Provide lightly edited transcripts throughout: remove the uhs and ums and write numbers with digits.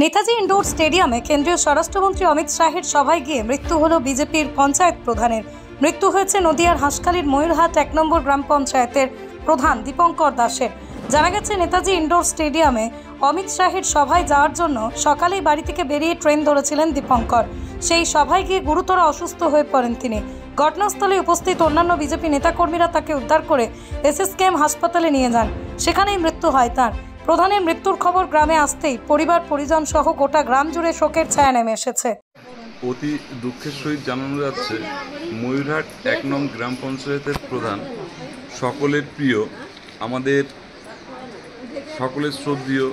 Netaji indoor স্টেডিয়ামে কেন্দ্রীয় স্বরাষ্ট্রমন্ত্রী অমিত শাহের সভায় গিয়ে মৃত্যু হলো বিজেপির পঞ্চায়েত প্রধানের। মৃত্যু হয়েছে নদিয়ার হাঁসখালির ময়ূরহাট 1 নম্বর গ্রাম পঞ্চায়েতের প্রধান দীপঙ্কর দাসের। জানা গেছে, নেতাজি ইন্ডোর স্টেডিয়ামে অমিত শাহের সভায় যাওয়ার জন্য সকালেই বাড়ি থেকে বেরিয়ে ট্রেন ধরেছিলেন দীপঙ্কর। সেই সভায় গিয়ে গুরুতর অসুস্থ হয়ে পড়েন তিনি। ঘটনাস্থলে উপস্থিত অন্যান্য বিজেপি নেতাকর্মীরা তাকে উদ্ধার করে SSKM হাসপাতালে নিয়ে যান। সেখানেই মৃত্যু হয় তার। প্রধানের মৃত্যুর খবর গ্রামে আসতেই পরিবার পরিজন সহ গোটা গ্রাম জুড়ে শোকের ছায়া নেমে এসেছে। অতি দুঃখের সহিত জানানো যাচ্ছে, ময়ূরহাট 1 নং গ্রাম পঞ্চায়েতের প্রধান, সকলের প্রিয়, আমাদের সকলের শ্রদ্ধেয়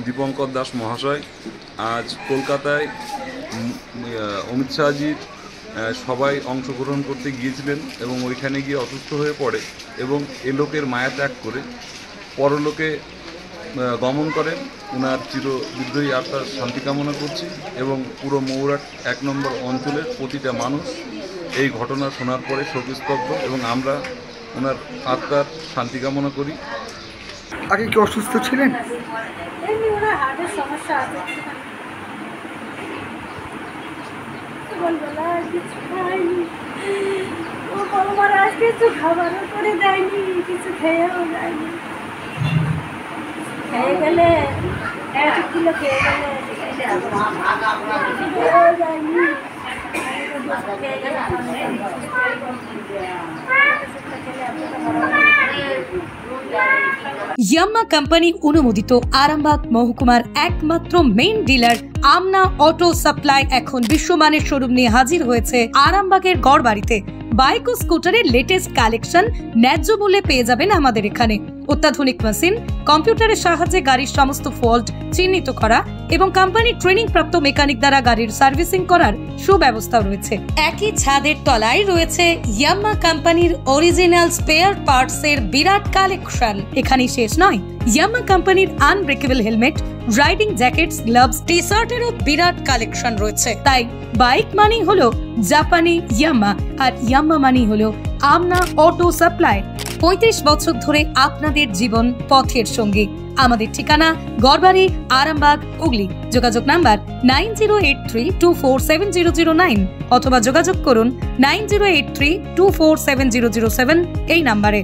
দীপঙ্কর দাস মহাশয় আজ কলকাতায় অমিত শাহজির সবাই অংশগ্রহণ করতে গিয়েছিলেন এবং ওইখানে গিয়ে অসুস্থ হয়ে পড়ে এবং এ লোকের মায়া ত্যাগ করে পরলোকে গমন করেন। ওনার চিরবিদ্রোহী আত্মার শান্তি কামনা করছি এবং পুরো ময়ূরহাট 1 নম্বর অঞ্চলের প্রতিটা মানুষ এই ঘটনা শোনার পরে শোকস্তব্ধ এবং আমরা ওনার আত্মার শান্তি কামনা করি। আগে কি অসুস্থ ছিলেন? হার্টের সমস্যা আছে। কিছু খাইনি, ও বাবার আজ কিছু খাবারও করে দেয়নি, কিছু খেয়েও যায়নি। খেয়ে গেলে 1 কিলো খেয়ে গেলে যায়নি। ইয়াম্মা কোম্পানি অনুমোদিত আরামবাগ মহকুমার একমাত্র মেইন ডিলার আমনা অটো সাপ্লাই এখন বিশ্বমানের শোরুম নিয়ে হাজির হয়েছে আরামবাগের গড়বাড়িতে। বাইক ও স্কুটারের লেটেস্ট কালেকশন ন্যায্য মূল্যে পেয়ে যাবেন আমাদের এখানে। অত্যাধুনিক মেশিন, কম্পিউটারের সাহায্যে গাড়ির সমস্ত ফল্ট চিহ্নিত করা এবং কোম্পানির ট্রেনিং প্রাপ্ত মেকানিক দ্বারা গাড়ির সার্ভিসিং করার সুব্যবস্থা রয়েছে। একই ছাদের তলায় রয়েছে ইয়াম্মা কোম্পানির অরিজিনাল স্পেয়ার পার্টস এর বিরাট কালেকশন। এখানেই শেষ নয়, ইয়াম্মা কোম্পানির unbreakable helmet, riding jackets, gloves, T শার্টেরও বিরাট কালেকশন রয়েছে। তাই বাইক মানি হলো জাপানি ইয়াম্মা, আর ইয়াম্মা মানি হলো আমনা অটো সাপ্লাই। 35 বছর ধরে আপনাদের জীবন পথের সঙ্গী। আমাদের ঠিকানা গড়বাড়ি, আরামবাগ, হুগলি। যোগাযোগ নাম্বার 9083247009 অথবা যোগাযোগ করুন 9083247007 এই নাম্বারে।